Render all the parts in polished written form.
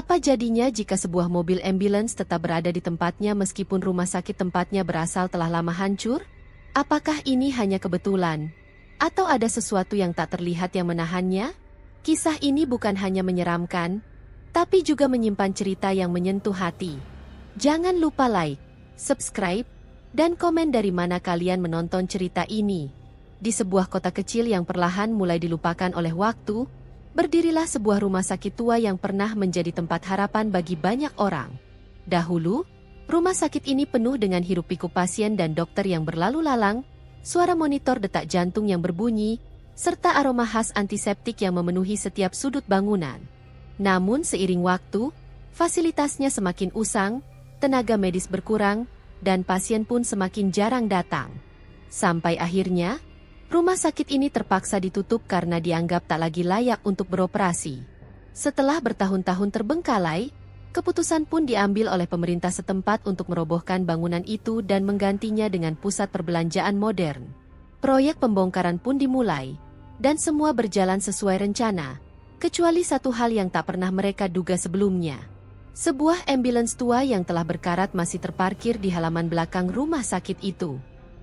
Apa jadinya jika sebuah mobil ambulans tetap berada di tempatnya meskipun rumah sakit tempatnya berasal telah lama hancur? Apakah ini hanya kebetulan? Atau ada sesuatu yang tak terlihat yang menahannya? Kisah ini bukan hanya menyeramkan, tapi juga menyimpan cerita yang menyentuh hati. Jangan lupa like, subscribe, dan komen dari mana kalian menonton cerita ini. Di sebuah kota kecil yang perlahan mulai dilupakan oleh waktu, berdirilah sebuah rumah sakit tua yang pernah menjadi tempat harapan bagi banyak orang. Dahulu, rumah sakit ini penuh dengan hiruk-pikuk pasien dan dokter yang berlalu lalang, suara monitor detak jantung yang berbunyi, serta aroma khas antiseptik yang memenuhi setiap sudut bangunan. Namun seiring waktu, fasilitasnya semakin usang, tenaga medis berkurang, dan pasien pun semakin jarang datang. Sampai akhirnya, rumah sakit ini terpaksa ditutup karena dianggap tak lagi layak untuk beroperasi. Setelah bertahun-tahun terbengkalai, keputusan pun diambil oleh pemerintah setempat untuk merobohkan bangunan itu dan menggantinya dengan pusat perbelanjaan modern. Proyek pembongkaran pun dimulai, dan semua berjalan sesuai rencana, kecuali satu hal yang tak pernah mereka duga sebelumnya. Sebuah ambulans tua yang telah berkarat masih terparkir di halaman belakang rumah sakit itu.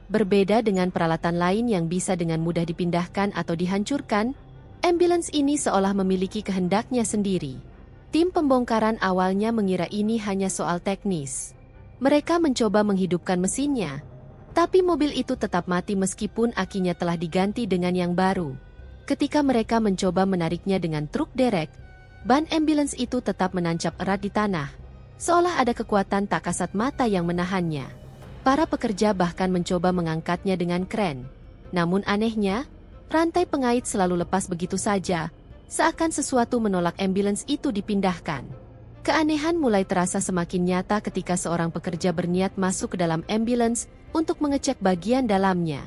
Berbeda dengan peralatan lain yang bisa dengan mudah dipindahkan atau dihancurkan, ambulans ini seolah memiliki kehendaknya sendiri. Tim pembongkaran awalnya mengira ini hanya soal teknis. Mereka mencoba menghidupkan mesinnya, tapi mobil itu tetap mati meskipun akinya telah diganti dengan yang baru. Ketika mereka mencoba menariknya dengan truk derek, ban ambulans itu tetap menancap erat di tanah, seolah ada kekuatan tak kasat mata yang menahannya. Para pekerja bahkan mencoba mengangkatnya dengan kren. Namun anehnya, rantai pengait selalu lepas begitu saja, seakan sesuatu menolak ambulans itu dipindahkan. Keanehan mulai terasa semakin nyata ketika seorang pekerja berniat masuk ke dalam ambulans untuk mengecek bagian dalamnya.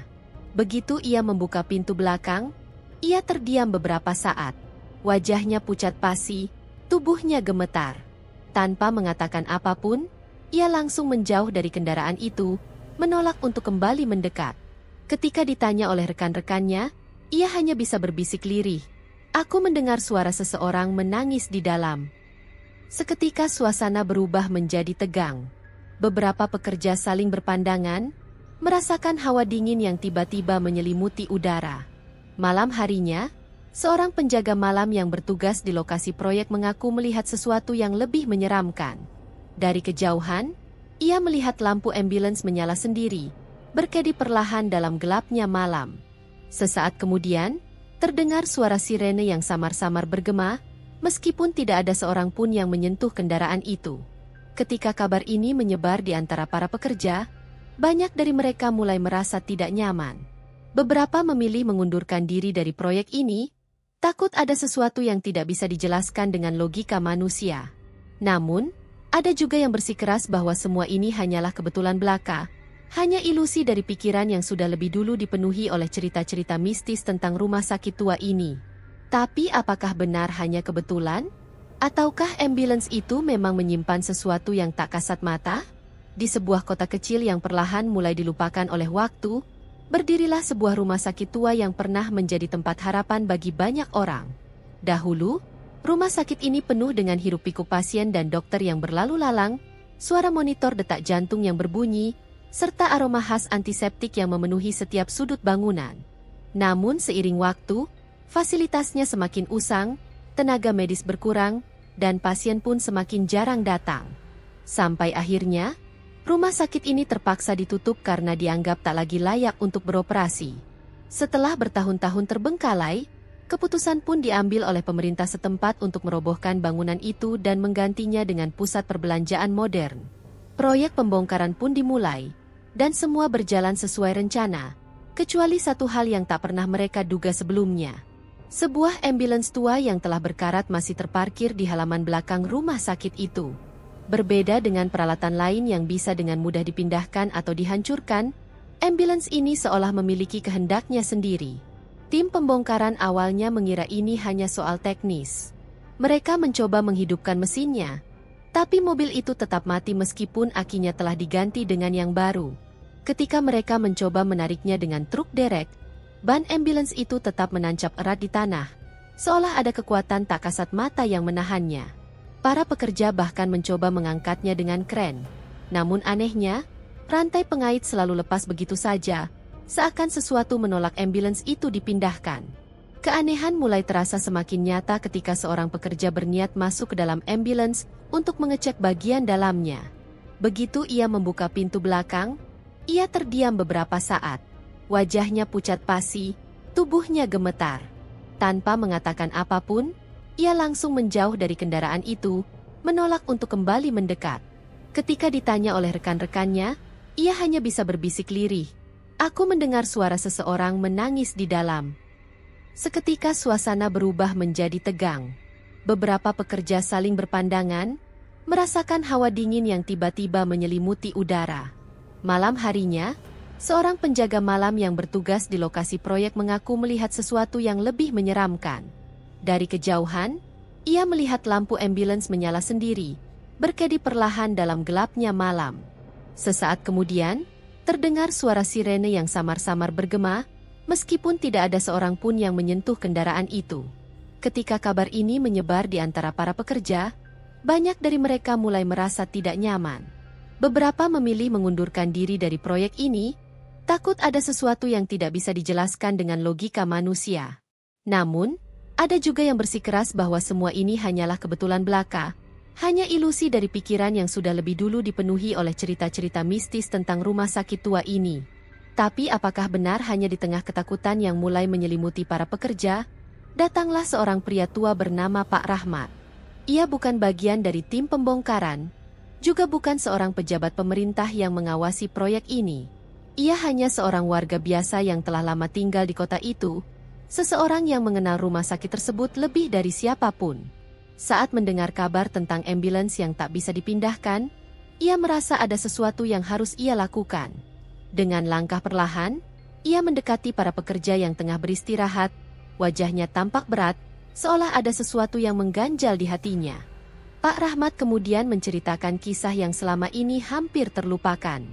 Begitu ia membuka pintu belakang, ia terdiam beberapa saat. Wajahnya pucat pasi, tubuhnya gemetar. Tanpa mengatakan apapun, ia langsung menjauh dari kendaraan itu, menolak untuk kembali mendekat. Ketika ditanya oleh rekan-rekannya, ia hanya bisa berbisik lirih. Aku mendengar suara seseorang menangis di dalam. Seketika suasana berubah menjadi tegang. Beberapa pekerja saling berpandangan, merasakan hawa dingin yang tiba-tiba menyelimuti udara. Malam harinya, seorang penjaga malam yang bertugas di lokasi proyek mengaku melihat sesuatu yang lebih menyeramkan. Dari kejauhan, ia melihat lampu ambulans menyala sendiri, berkedip perlahan dalam gelapnya malam. Sesaat kemudian, terdengar suara sirene yang samar-samar bergema, meskipun tidak ada seorang pun yang menyentuh kendaraan itu. Ketika kabar ini menyebar di antara para pekerja, banyak dari mereka mulai merasa tidak nyaman. Beberapa memilih mengundurkan diri dari proyek ini, takut ada sesuatu yang tidak bisa dijelaskan dengan logika manusia. Namun, ada juga yang bersikeras bahwa semua ini hanyalah kebetulan belaka, hanya ilusi dari pikiran yang sudah lebih dulu dipenuhi oleh cerita-cerita mistis tentang rumah sakit tua ini. Tapi apakah benar hanya kebetulan? Ataukah ambulans itu memang menyimpan sesuatu yang tak kasat mata? Di sebuah kota kecil yang perlahan mulai dilupakan oleh waktu, berdirilah sebuah rumah sakit tua yang pernah menjadi tempat harapan bagi banyak orang. Dahulu, rumah sakit ini penuh dengan hiruk-pikuk pasien dan dokter yang berlalu lalang, suara monitor detak jantung yang berbunyi, serta aroma khas antiseptik yang memenuhi setiap sudut bangunan. Namun seiring waktu, fasilitasnya semakin usang, tenaga medis berkurang, dan pasien pun semakin jarang datang. Sampai akhirnya, rumah sakit ini terpaksa ditutup karena dianggap tak lagi layak untuk beroperasi. Setelah bertahun-tahun terbengkalai, keputusan pun diambil oleh pemerintah setempat untuk merobohkan bangunan itu dan menggantinya dengan pusat perbelanjaan modern. Proyek pembongkaran pun dimulai, dan semua berjalan sesuai rencana, kecuali satu hal yang tak pernah mereka duga sebelumnya. Sebuah ambulans tua yang telah berkarat masih terparkir di halaman belakang rumah sakit itu. Berbeda dengan peralatan lain yang bisa dengan mudah dipindahkan atau dihancurkan, ambulans ini seolah memiliki kehendaknya sendiri. Tim pembongkaran awalnya mengira ini hanya soal teknis. Mereka mencoba menghidupkan mesinnya, tapi mobil itu tetap mati meskipun akinya telah diganti dengan yang baru. Ketika mereka mencoba menariknya dengan truk derek, ban ambulans itu tetap menancap erat di tanah, seolah ada kekuatan tak kasat mata yang menahannya. Para pekerja bahkan mencoba mengangkatnya dengan kren. Namun anehnya, rantai pengait selalu lepas begitu saja, seakan sesuatu menolak ambulans itu dipindahkan. Keanehan mulai terasa semakin nyata ketika seorang pekerja berniat masuk ke dalam ambulans untuk mengecek bagian dalamnya. Begitu ia membuka pintu belakang, ia terdiam beberapa saat. Wajahnya pucat pasi, tubuhnya gemetar. Tanpa mengatakan apapun, ia langsung menjauh dari kendaraan itu, menolak untuk kembali mendekat. Ketika ditanya oleh rekan-rekannya, ia hanya bisa berbisik lirih. Aku mendengar suara seseorang menangis di dalam. Seketika suasana berubah menjadi tegang. Beberapa pekerja saling berpandangan, merasakan hawa dingin yang tiba-tiba menyelimuti udara. Malam harinya, seorang penjaga malam yang bertugas di lokasi proyek mengaku melihat sesuatu yang lebih menyeramkan. Dari kejauhan, ia melihat lampu ambulans menyala sendiri, berkedip perlahan dalam gelapnya malam. Sesaat kemudian, terdengar suara sirene yang samar-samar bergema, meskipun tidak ada seorang pun yang menyentuh kendaraan itu. Ketika kabar ini menyebar di antara para pekerja, banyak dari mereka mulai merasa tidak nyaman. Beberapa memilih mengundurkan diri dari proyek ini, takut ada sesuatu yang tidak bisa dijelaskan dengan logika manusia. Namun, ada juga yang bersikeras bahwa semua ini hanyalah kebetulan belaka, hanya ilusi dari pikiran yang sudah lebih dulu dipenuhi oleh cerita-cerita mistis tentang rumah sakit tua ini. Tapi apakah benar hanya di tengah ketakutan yang mulai menyelimuti para pekerja, datanglah seorang pria tua bernama Pak Rahmat. Ia bukan bagian dari tim pembongkaran, juga bukan seorang pejabat pemerintah yang mengawasi proyek ini. Ia hanya seorang warga biasa yang telah lama tinggal di kota itu, seseorang yang mengenal rumah sakit tersebut lebih dari siapapun. Saat mendengar kabar tentang ambulans yang tak bisa dipindahkan, ia merasa ada sesuatu yang harus ia lakukan. Dengan langkah perlahan, ia mendekati para pekerja yang tengah beristirahat, wajahnya tampak berat, seolah ada sesuatu yang mengganjal di hatinya. Pak Rahmat kemudian menceritakan kisah yang selama ini hampir terlupakan.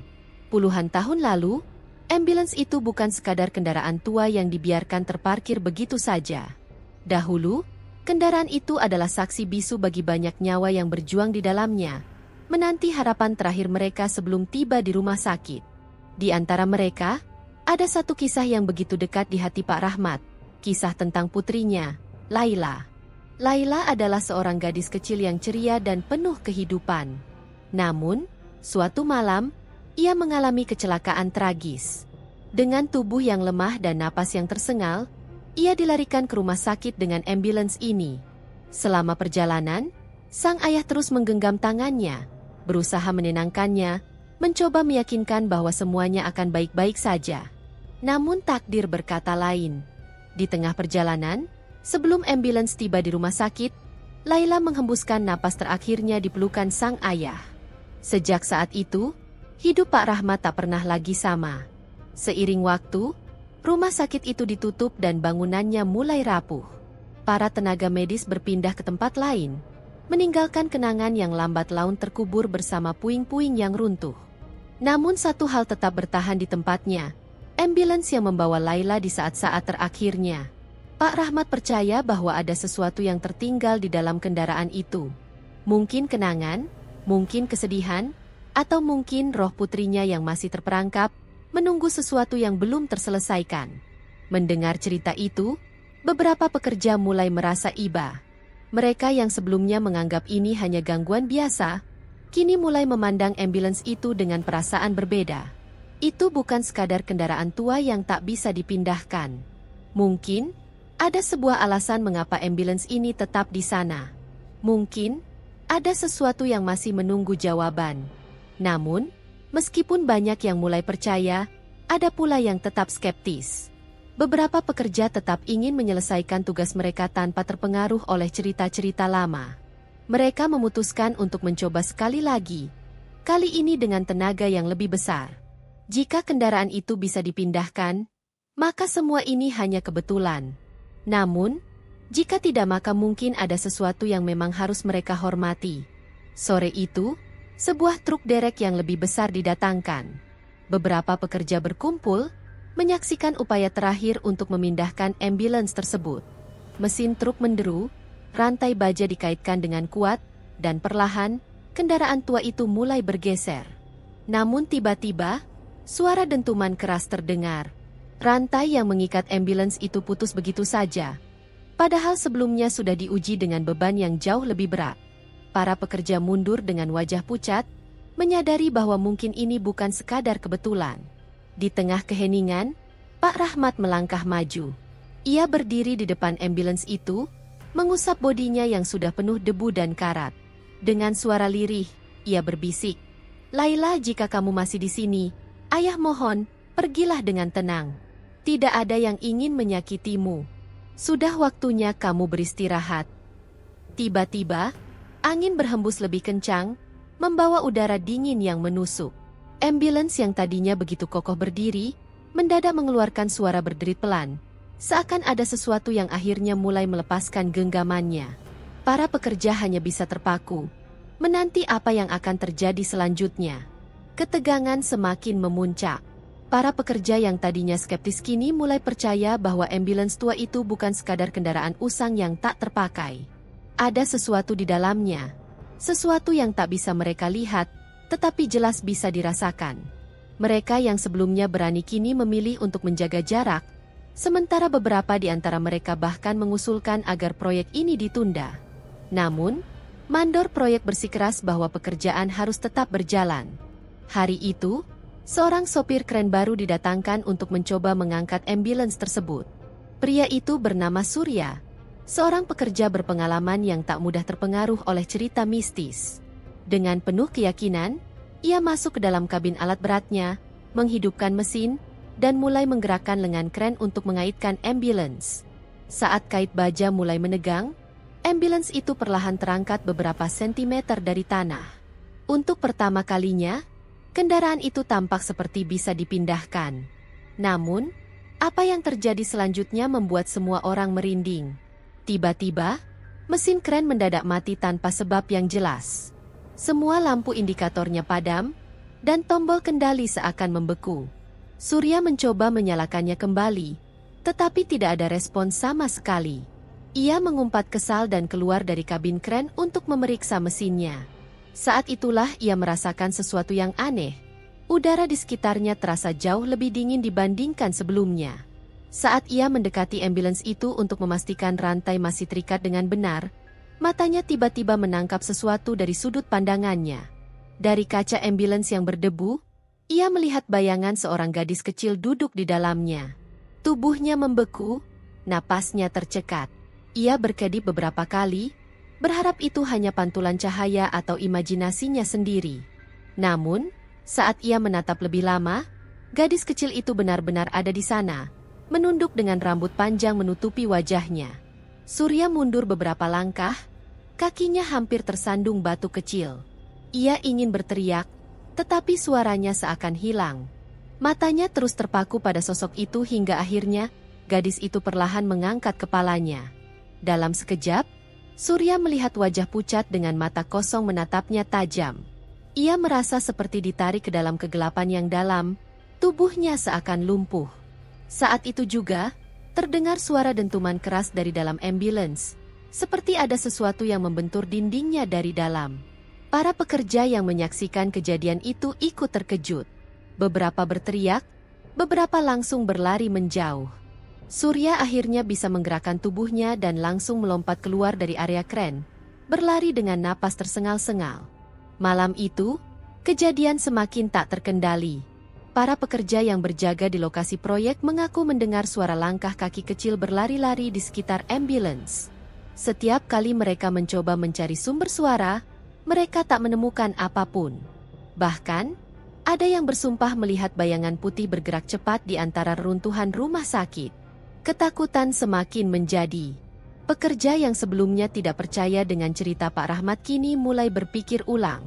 Puluhan tahun lalu, ambulans itu bukan sekadar kendaraan tua yang dibiarkan terparkir begitu saja. Dahulu, kendaraan itu adalah saksi bisu bagi banyak nyawa yang berjuang di dalamnya, menanti harapan terakhir mereka sebelum tiba di rumah sakit. Di antara mereka, ada satu kisah yang begitu dekat di hati Pak Rahmat, kisah tentang putrinya, Laila. Laila adalah seorang gadis kecil yang ceria dan penuh kehidupan. Namun, suatu malam, ia mengalami kecelakaan tragis. Dengan tubuh yang lemah dan napas yang tersengal, ia dilarikan ke rumah sakit dengan ambulans ini. Selama perjalanan, sang ayah terus menggenggam tangannya, berusaha menenangkannya, mencoba meyakinkan bahwa semuanya akan baik-baik saja. Namun takdir berkata lain. Di tengah perjalanan, sebelum ambulans tiba di rumah sakit, Laila menghembuskan napas terakhirnya di pelukan sang ayah. Sejak saat itu, hidup Pak Rahmat tak pernah lagi sama. Seiring waktu, rumah sakit itu ditutup dan bangunannya mulai rapuh. Para tenaga medis berpindah ke tempat lain, meninggalkan kenangan yang lambat laun terkubur bersama puing-puing yang runtuh. Namun satu hal tetap bertahan di tempatnya, ambulans yang membawa Laila di saat-saat terakhirnya. Pak Rahmat percaya bahwa ada sesuatu yang tertinggal di dalam kendaraan itu. Mungkin kenangan, mungkin kesedihan, atau mungkin roh putrinya yang masih terperangkap, menunggu sesuatu yang belum terselesaikan. Mendengar cerita itu, beberapa pekerja mulai merasa iba. Mereka yang sebelumnya menganggap ini hanya gangguan biasa, kini mulai memandang ambulans itu dengan perasaan berbeda. Itu bukan sekadar kendaraan tua yang tak bisa dipindahkan. Mungkin ada sebuah alasan mengapa ambulans ini tetap di sana. Mungkin ada sesuatu yang masih menunggu jawaban. Namun, meskipun banyak yang mulai percaya, ada pula yang tetap skeptis. Beberapa pekerja tetap ingin menyelesaikan tugas mereka tanpa terpengaruh oleh cerita-cerita lama. Mereka memutuskan untuk mencoba sekali lagi, kali ini dengan tenaga yang lebih besar. Jika kendaraan itu bisa dipindahkan, maka semua ini hanya kebetulan. Namun, jika tidak maka mungkin ada sesuatu yang memang harus mereka hormati. Sore itu, sebuah truk derek yang lebih besar didatangkan. Beberapa pekerja berkumpul, menyaksikan upaya terakhir untuk memindahkan ambulans tersebut. Mesin truk menderu, rantai baja dikaitkan dengan kuat, dan perlahan, kendaraan tua itu mulai bergeser. Namun tiba-tiba, suara dentuman keras terdengar. Rantai yang mengikat ambulans itu putus begitu saja. Padahal sebelumnya sudah diuji dengan beban yang jauh lebih berat. Para pekerja mundur dengan wajah pucat, menyadari bahwa mungkin ini bukan sekadar kebetulan. Di tengah keheningan, Pak Rahmat melangkah maju. Ia berdiri di depan ambulans itu, mengusap bodinya yang sudah penuh debu dan karat. Dengan suara lirih, ia berbisik, "Laila, jika kamu masih di sini, ayah mohon, pergilah dengan tenang. Tidak ada yang ingin menyakitimu. Sudah waktunya kamu beristirahat." Tiba-tiba, angin berhembus lebih kencang, membawa udara dingin yang menusuk. Ambulans yang tadinya begitu kokoh berdiri, mendadak mengeluarkan suara berderit pelan. Seakan ada sesuatu yang akhirnya mulai melepaskan genggamannya. Para pekerja hanya bisa terpaku, menanti apa yang akan terjadi selanjutnya. Ketegangan semakin memuncak. Para pekerja yang tadinya skeptis kini mulai percaya bahwa ambulans tua itu bukan sekadar kendaraan usang yang tak terpakai. Ada sesuatu di dalamnya. Sesuatu yang tak bisa mereka lihat, tetapi jelas bisa dirasakan. Mereka yang sebelumnya berani kini memilih untuk menjaga jarak, sementara beberapa di antara mereka bahkan mengusulkan agar proyek ini ditunda. Namun, mandor proyek bersikeras bahwa pekerjaan harus tetap berjalan. Hari itu, seorang sopir kren baru didatangkan untuk mencoba mengangkat ambulans tersebut. Pria itu bernama Surya, seorang pekerja berpengalaman yang tak mudah terpengaruh oleh cerita mistis. Dengan penuh keyakinan, ia masuk ke dalam kabin alat beratnya, menghidupkan mesin, dan mulai menggerakkan lengan kren untuk mengaitkan ambulans. Saat kait baja mulai menegang, ambulans itu perlahan terangkat beberapa sentimeter dari tanah. Untuk pertama kalinya, kendaraan itu tampak seperti bisa dipindahkan. Namun, apa yang terjadi selanjutnya membuat semua orang merinding. Tiba-tiba, mesin kren mendadak mati tanpa sebab yang jelas. Semua lampu indikatornya padam, dan tombol kendali seakan membeku. Surya mencoba menyalakannya kembali, tetapi tidak ada respon sama sekali. Ia mengumpat kesal dan keluar dari kabin kren untuk memeriksa mesinnya. Saat itulah ia merasakan sesuatu yang aneh. Udara di sekitarnya terasa jauh lebih dingin dibandingkan sebelumnya. Saat ia mendekati ambulans itu untuk memastikan rantai masih terikat dengan benar, matanya tiba-tiba menangkap sesuatu dari sudut pandangannya. Dari kaca ambulans yang berdebu, ia melihat bayangan seorang gadis kecil duduk di dalamnya. Tubuhnya membeku, napasnya tercekat. Ia berkedip beberapa kali, berharap itu hanya pantulan cahaya atau imajinasinya sendiri. Namun, saat ia menatap lebih lama, gadis kecil itu benar-benar ada di sana, menunduk dengan rambut panjang menutupi wajahnya. Surya mundur beberapa langkah, kakinya hampir tersandung batu kecil. Ia ingin berteriak, tetapi suaranya seakan hilang. Matanya terus terpaku pada sosok itu hingga akhirnya, gadis itu perlahan mengangkat kepalanya. Dalam sekejap, Surya melihat wajah pucat dengan mata kosong menatapnya tajam. Ia merasa seperti ditarik ke dalam kegelapan yang dalam, tubuhnya seakan lumpuh. Saat itu juga, terdengar suara dentuman keras dari dalam ambulans, seperti ada sesuatu yang membentur dindingnya dari dalam. Para pekerja yang menyaksikan kejadian itu ikut terkejut. Beberapa berteriak, beberapa langsung berlari menjauh. Surya akhirnya bisa menggerakkan tubuhnya dan langsung melompat keluar dari area kren, berlari dengan napas tersengal-sengal. Malam itu, kejadian semakin tak terkendali. Para pekerja yang berjaga di lokasi proyek mengaku mendengar suara langkah kaki kecil berlari-lari di sekitar ambulans. Setiap kali mereka mencoba mencari sumber suara, mereka tak menemukan apapun. Bahkan, ada yang bersumpah melihat bayangan putih bergerak cepat di antara reruntuhan rumah sakit. Ketakutan semakin menjadi. Pekerja yang sebelumnya tidak percaya dengan cerita Pak Rahmat kini mulai berpikir ulang.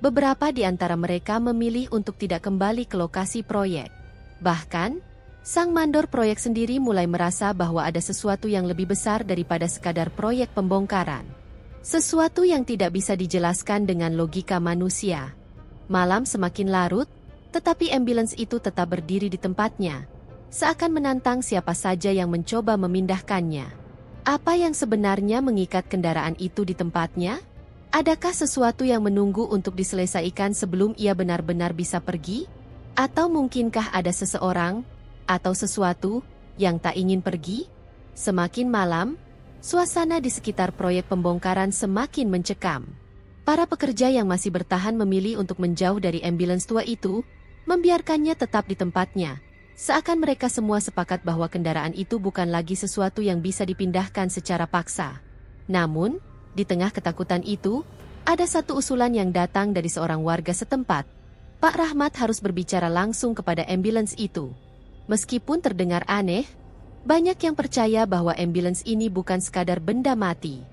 Beberapa di antara mereka memilih untuk tidak kembali ke lokasi proyek. Bahkan, sang mandor proyek sendiri mulai merasa bahwa ada sesuatu yang lebih besar daripada sekadar proyek pembongkaran. Sesuatu yang tidak bisa dijelaskan dengan logika manusia. Malam semakin larut, tetapi ambulans itu tetap berdiri di tempatnya, seakan menantang siapa saja yang mencoba memindahkannya. Apa yang sebenarnya mengikat kendaraan itu di tempatnya? Adakah sesuatu yang menunggu untuk diselesaikan sebelum ia benar-benar bisa pergi? Atau mungkinkah ada seseorang atau sesuatu yang tak ingin pergi? Semakin malam, suasana di sekitar proyek pembongkaran semakin mencekam. Para pekerja yang masih bertahan memilih untuk menjauh dari ambulans tua itu, membiarkannya tetap di tempatnya. Seakan mereka semua sepakat bahwa kendaraan itu bukan lagi sesuatu yang bisa dipindahkan secara paksa. Namun, di tengah ketakutan itu, ada satu usulan yang datang dari seorang warga setempat. Pak Rahmat harus berbicara langsung kepada ambulans itu. Meskipun terdengar aneh, banyak yang percaya bahwa ambulans ini bukan sekadar benda mati.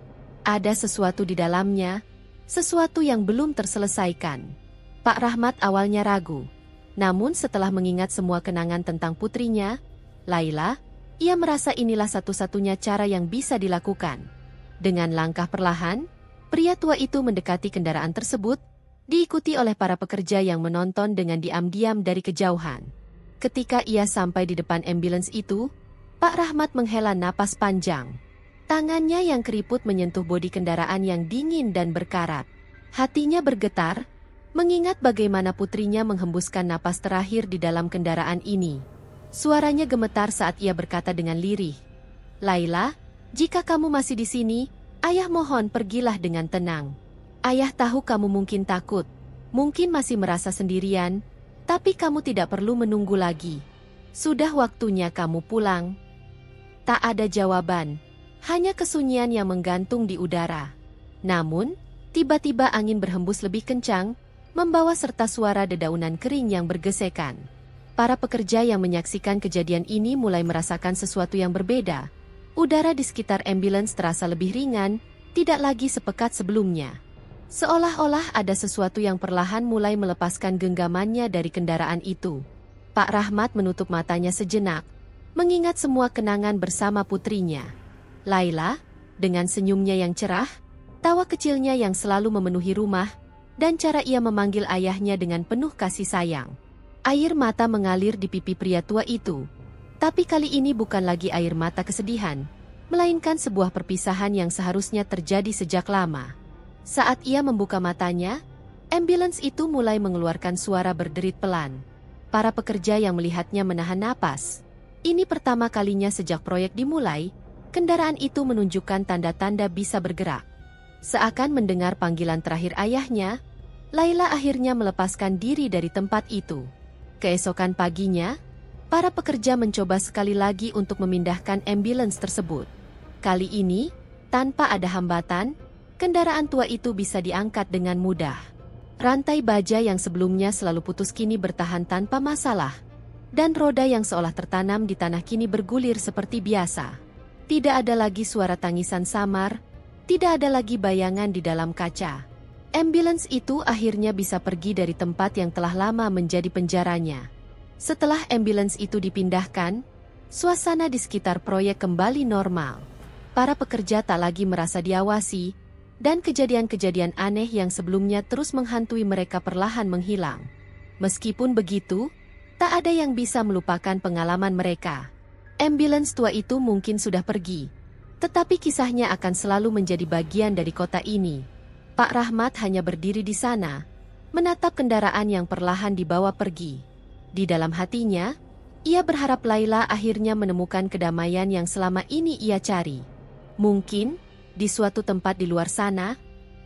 Ada sesuatu di dalamnya, sesuatu yang belum terselesaikan. Pak Rahmat awalnya ragu. Namun setelah mengingat semua kenangan tentang putrinya, Laila, ia merasa inilah satu-satunya cara yang bisa dilakukan. Dengan langkah perlahan, pria tua itu mendekati kendaraan tersebut, diikuti oleh para pekerja yang menonton dengan diam-diam dari kejauhan. Ketika ia sampai di depan ambulans itu, Pak Rahmat menghela napas panjang. Tangannya yang keriput menyentuh bodi kendaraan yang dingin dan berkarat. Hatinya bergetar, mengingat bagaimana putrinya menghembuskan napas terakhir di dalam kendaraan ini. Suaranya gemetar saat ia berkata dengan lirih, "Laila, jika kamu masih di sini, ayah mohon pergilah dengan tenang. Ayah tahu kamu mungkin takut, mungkin masih merasa sendirian, tapi kamu tidak perlu menunggu lagi. Sudah waktunya kamu pulang." Tak ada jawaban, hanya kesunyian yang menggantung di udara. Namun, tiba-tiba angin berhembus lebih kencang, membawa serta suara dedaunan kering yang bergesekan. Para pekerja yang menyaksikan kejadian ini mulai merasakan sesuatu yang berbeda. Udara di sekitar ambulans terasa lebih ringan, tidak lagi sepekat sebelumnya. Seolah-olah ada sesuatu yang perlahan mulai melepaskan genggamannya dari kendaraan itu. Pak Rahmat menutup matanya sejenak, mengingat semua kenangan bersama putrinya. Laila, dengan senyumnya yang cerah, tawa kecilnya yang selalu memenuhi rumah, dan cara ia memanggil ayahnya dengan penuh kasih sayang. Air mata mengalir di pipi pria tua itu. Tapi kali ini bukan lagi air mata kesedihan, melainkan sebuah perpisahan yang seharusnya terjadi sejak lama. Saat ia membuka matanya, ambulans itu mulai mengeluarkan suara berderit pelan. Para pekerja yang melihatnya menahan napas. Ini pertama kalinya sejak proyek dimulai, kendaraan itu menunjukkan tanda-tanda bisa bergerak. Seakan mendengar panggilan terakhir ayahnya, Laila akhirnya melepaskan diri dari tempat itu. Keesokan paginya, para pekerja mencoba sekali lagi untuk memindahkan ambulans tersebut. Kali ini, tanpa ada hambatan, kendaraan tua itu bisa diangkat dengan mudah. Rantai baja yang sebelumnya selalu putus kini bertahan tanpa masalah, dan roda yang seolah tertanam di tanah kini bergulir seperti biasa. Tidak ada lagi suara tangisan samar, tidak ada lagi bayangan di dalam kaca. Ambulans itu akhirnya bisa pergi dari tempat yang telah lama menjadi penjaranya. Setelah ambulans itu dipindahkan, suasana di sekitar proyek kembali normal. Para pekerja tak lagi merasa diawasi, dan kejadian-kejadian aneh yang sebelumnya terus menghantui mereka perlahan menghilang. Meskipun begitu, tak ada yang bisa melupakan pengalaman mereka. Ambulans tua itu mungkin sudah pergi, tetapi kisahnya akan selalu menjadi bagian dari kota ini. Pak Rahmat hanya berdiri di sana, menatap kendaraan yang perlahan dibawa pergi. Di dalam hatinya, ia berharap Laila akhirnya menemukan kedamaian yang selama ini ia cari. Mungkin, di suatu tempat di luar sana,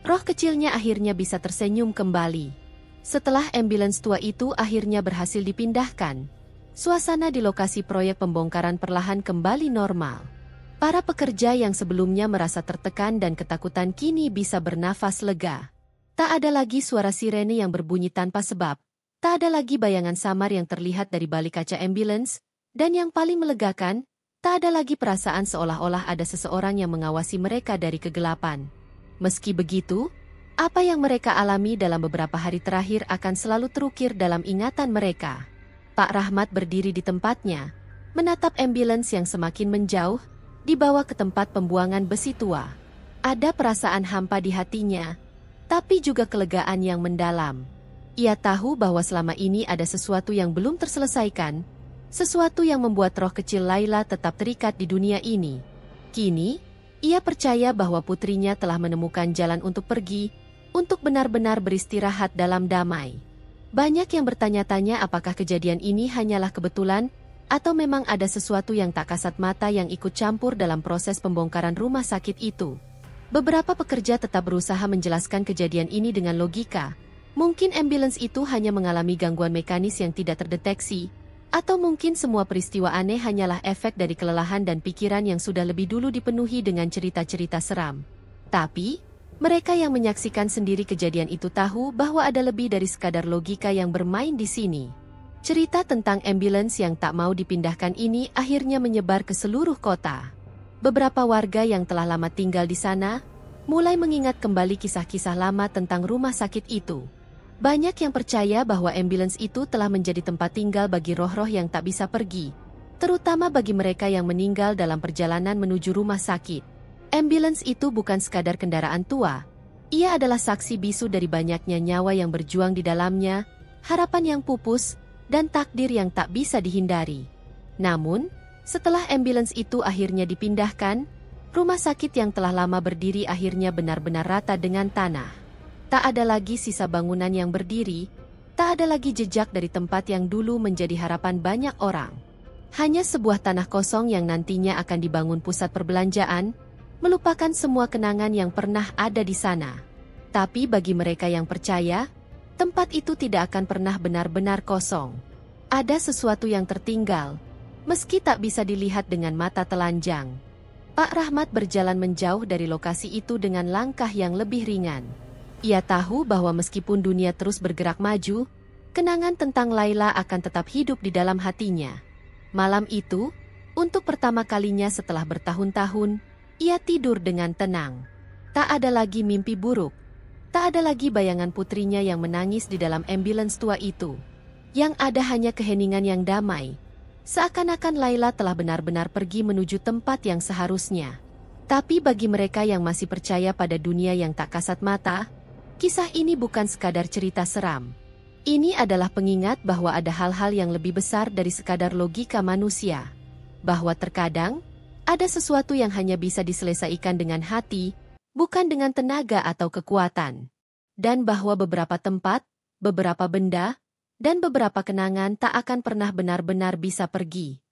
roh kecilnya akhirnya bisa tersenyum kembali. Setelah ambulans tua itu akhirnya berhasil dipindahkan, suasana di lokasi proyek pembongkaran perlahan kembali normal. Para pekerja yang sebelumnya merasa tertekan dan ketakutan kini bisa bernafas lega. Tak ada lagi suara sirene yang berbunyi tanpa sebab, tak ada lagi bayangan samar yang terlihat dari balik kaca ambulans, dan yang paling melegakan, tak ada lagi perasaan seolah-olah ada seseorang yang mengawasi mereka dari kegelapan. Meski begitu, apa yang mereka alami dalam beberapa hari terakhir akan selalu terukir dalam ingatan mereka. Pak Rahmat berdiri di tempatnya, menatap ambulans yang semakin menjauh, dibawa ke tempat pembuangan besi tua. Ada perasaan hampa di hatinya, tapi juga kelegaan yang mendalam. Ia tahu bahwa selama ini ada sesuatu yang belum terselesaikan, sesuatu yang membuat roh kecil Laila tetap terikat di dunia ini. Kini, ia percaya bahwa putrinya telah menemukan jalan untuk pergi, untuk benar-benar beristirahat dalam damai. Banyak yang bertanya-tanya apakah kejadian ini hanyalah kebetulan, atau memang ada sesuatu yang tak kasat mata yang ikut campur dalam proses pembongkaran rumah sakit itu. Beberapa pekerja tetap berusaha menjelaskan kejadian ini dengan logika. Mungkin ambulans itu hanya mengalami gangguan mekanis yang tidak terdeteksi, atau mungkin semua peristiwa aneh hanyalah efek dari kelelahan dan pikiran yang sudah lebih dulu dipenuhi dengan cerita-cerita seram. Tapi, mereka yang menyaksikan sendiri kejadian itu tahu bahwa ada lebih dari sekadar logika yang bermain di sini. Cerita tentang ambulans yang tak mau dipindahkan ini akhirnya menyebar ke seluruh kota. Beberapa warga yang telah lama tinggal di sana mulai mengingat kembali kisah-kisah lama tentang rumah sakit itu. Banyak yang percaya bahwa ambulans itu telah menjadi tempat tinggal bagi roh-roh yang tak bisa pergi, terutama bagi mereka yang meninggal dalam perjalanan menuju rumah sakit. Ambulans itu bukan sekadar kendaraan tua. Ia adalah saksi bisu dari banyaknya nyawa yang berjuang di dalamnya, harapan yang pupus, dan takdir yang tak bisa dihindari. Namun, setelah ambulans itu akhirnya dipindahkan, rumah sakit yang telah lama berdiri akhirnya benar-benar rata dengan tanah. Tak ada lagi sisa bangunan yang berdiri, tak ada lagi jejak dari tempat yang dulu menjadi harapan banyak orang. Hanya sebuah tanah kosong yang nantinya akan dibangun pusat perbelanjaan, melupakan semua kenangan yang pernah ada di sana. Tapi bagi mereka yang percaya, tempat itu tidak akan pernah benar-benar kosong. Ada sesuatu yang tertinggal, meski tak bisa dilihat dengan mata telanjang. Pak Rahmat berjalan menjauh dari lokasi itu dengan langkah yang lebih ringan. Ia tahu bahwa meskipun dunia terus bergerak maju, kenangan tentang Laila akan tetap hidup di dalam hatinya. Malam itu, untuk pertama kalinya setelah bertahun-tahun, ia tidur dengan tenang. Tak ada lagi mimpi buruk. Tak ada lagi bayangan putrinya yang menangis di dalam ambulans tua itu. Yang ada hanya keheningan yang damai. Seakan-akan Laila telah benar-benar pergi menuju tempat yang seharusnya. Tapi bagi mereka yang masih percaya pada dunia yang tak kasat mata, kisah ini bukan sekadar cerita seram. Ini adalah pengingat bahwa ada hal-hal yang lebih besar dari sekadar logika manusia. Bahwa terkadang, ada sesuatu yang hanya bisa diselesaikan dengan hati, bukan dengan tenaga atau kekuatan. Dan bahwa beberapa tempat, beberapa benda, dan beberapa kenangan tak akan pernah benar-benar bisa pergi.